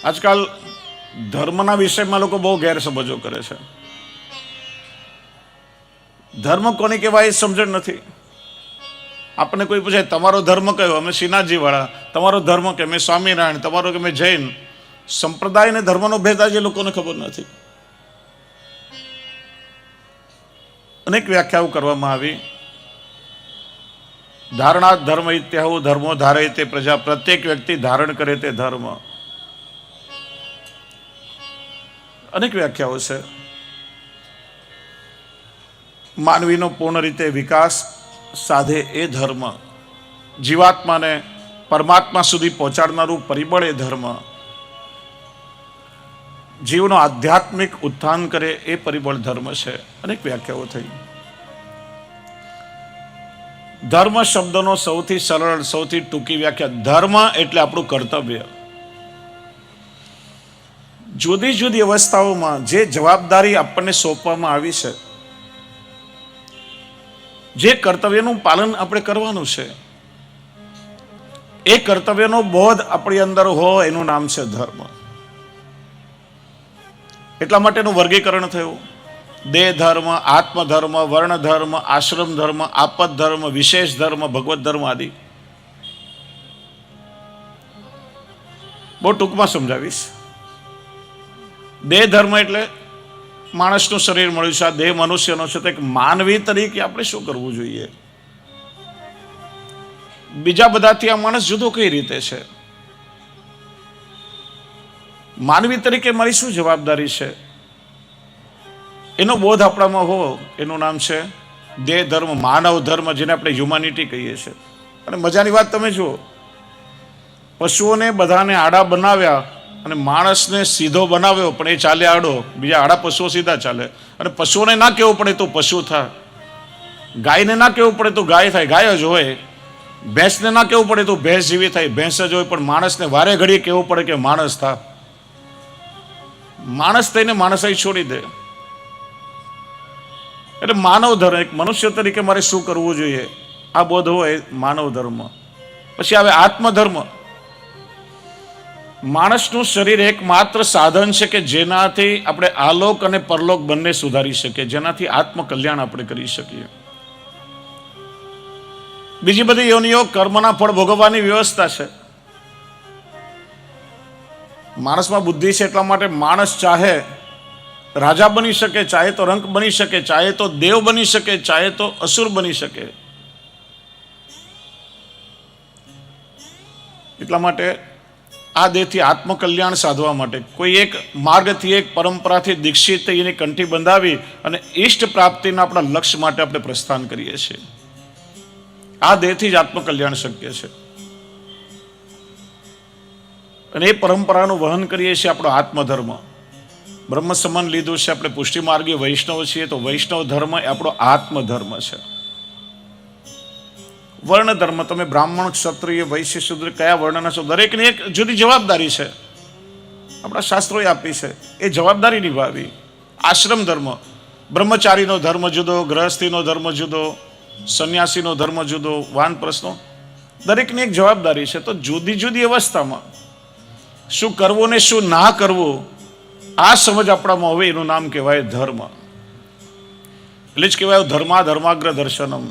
આજકાલ ધર્મના વિષયમાં લોકો બહુ ગેરસમજો કરે છે. ધર્મ કોને કહેવાય એ સમજણ નથી. આપણને કોઈ પૂછે તમારો ધર્મ કયો, અમે શ્રીનાથજી વાળા. તમારો ધર્મ કે અમે સ્વામિનારાયણ, તમારો કે અમે જૈન. સંપ્રદાય અને ધર્મનો ભેદ આજે લોકોને ખબર નથી. અનેક વ્યાખ્યાઓ કરવામાં આવી. ધારણા ધર્મ ઇત્યાહુ ધર્મો ધારે તે પ્રજા, પ્રત્યેક વ્યક્તિ ધારણ કરે તે ધર્મ. અનેક વ્યાખ્યાઓ છે. માનવીનો પૂર્ણ રીતે વિકાસ સાધે એ ધર્મ, જીવાત્માને પરમાત્મા સુધી પહોંચાડનારું પરિબળ એ ધર્મ, જીવનો આધ્યાત્મિક ઉત્થાન કરે એ પરિબળ ધર્મ છે. અનેક વ્યાખ્યાઓ થઈ. ધર્મ શબ્દનો સૌથી સરળ, સૌથી ટૂંકી વ્યાખ્યા, ધર્મ એટલે આપણું કર્તવ્ય. જુદી જુદી અવસ્થાઓમાં જે જવાબદારી આપણને સોંપવામાં આવી છે, જે કર્તવ્યનું પાલન આપણે કરવાનું છે, એ કર્તવ્યનો બોધ આપણી અંદર હોય એનું નામ છે ધર્મ. એટલા માટેનું વર્ગીકરણ થયું. દેહ ધર્મ, આત્મધર્મ, વર્ણ ધર્મ, આશ્રમ ધર્મ, આપદ ધર્મ, વિશેષ ધર્મ, ભગવત ધર્મ આદિ. બહુ ટૂંકમાં સમજાવીશ. દેહ ધર્મ એટલે માણસનું શરીર મળ્યું છે, આ દેહ મનુષ્યનો છે, તો એક માનવી તરીકે આપણે શું કરવું જોઈએ? બીજા બધાથી આ માણસ જુદો કઈ રીતે છે? માનવી તરીકે મારી શું જવાબદારી છે? એનો બોધ આપણામાં હો, એનું નામ છે દેહ ધર્મ, માનવ ધર્મ, જેને આપણે હ્યુમાનિટી કહીએ છીએ. અને મજાની વાત તમે જુઓ, પશુઓને બધાને આડા બનાવ્યા અને માણસને સીધો બનાવ્યો, પણ એ ચાલે આડો. બીજા આડા પશુઓ સીધા ચાલે. અને પશુઓને ના કહેવું પડે તો પશુ થાય, ગાયને ના કહેવું પડે તો ગાય થાય, ગાય જ હોય. ભેંસને ના કહેવું પડે તો ભેંસ જેવી થાય, ભેંસ જ હોય. પણ માણસને વારે ઘડીએ કહેવું પડે કે માણસ થા. માણસ થઈને માણસાઈ છોડી દે. એટલે માનવ ધર્મ, એક મનુષ્ય તરીકે મારે શું કરવું જોઈએ, આ બોધ હોય માનવ ધર્મ. પછી આવે આત્મધર્મ. માણસનું શરીર એકમાત્ર સાધન છે કે જેનાથી આપણે આલોક અને પરલોક બંને સુધારી શકીએ, જેનાથી આત્મકલ્યાણ આપણે કરી શકીએ. બીજી બધી યોનિઓ કર્મના ફળ ભોગવવાની વ્યવસ્થા છે. માણસમાં બુદ્ધિ છે, એટલા માટે માણસ ચાહે રાજા બની શકે, ચાહે તો રંક બની શકે, ચાહે તો દેવ બની શકે, ચાહે તો અસુર બની શકે. એટલા માટે આ દેહથી આત્મકલ્યાણ સાધવા માટે કોઈ એક માર્ગથી, એક પરંપરાથી દીક્ષિત થઈ એની કંઠી બંધાવી અને ઈષ્ટ પ્રાપ્તિના આપણા લક્ષ્ય માટે આપણે પ્રસ્થાન કરીએ છીએ. આ દેહથી જ આત્મકલ્યાણ શક્ય છે. અને એ પરંપરાનું વહન કરીએ છીએ આપણો આત્મધર્મ. બ્રહ્મ સમાન લીધું છે, આપણે પુષ્ટિ માર્ગીય વૈષ્ણવ છીએ, તો વૈષ્ણવ ધર્મ એ આપણો આત્મધર્મ છે. વર્ણ ધર્મ, તમે બ્રાહ્મણ, ક્ષત્રિય, વૈશ્ય, શૂદ્ર કયા વર્ણના છો, દરેકની એક જુદી જવાબદારી છે, આપણા શાસ્ત્રોએ આપી છે. એ જવાબદારી નિભાવી. આશ્રમ ધર્મ, બ્રહ્મચારીનો ધર્મ જુદો, ગ્રહસ્થીનો ધર્મ જુદો, સંન્યાસીનો ધર્મ જુદો, વાનપ્રસ્થનો, દરેકની એક જવાબદારી છે. તો જુદી જુદી અવસ્થામાં શું કરવું ને શું ના કરવું, આ સમજ આપણામાં હવે એનું નામ કહેવાય ધર્મ. એટલે જ કહેવાય ધર્મા ધર્માગ્ર દર્શનમ.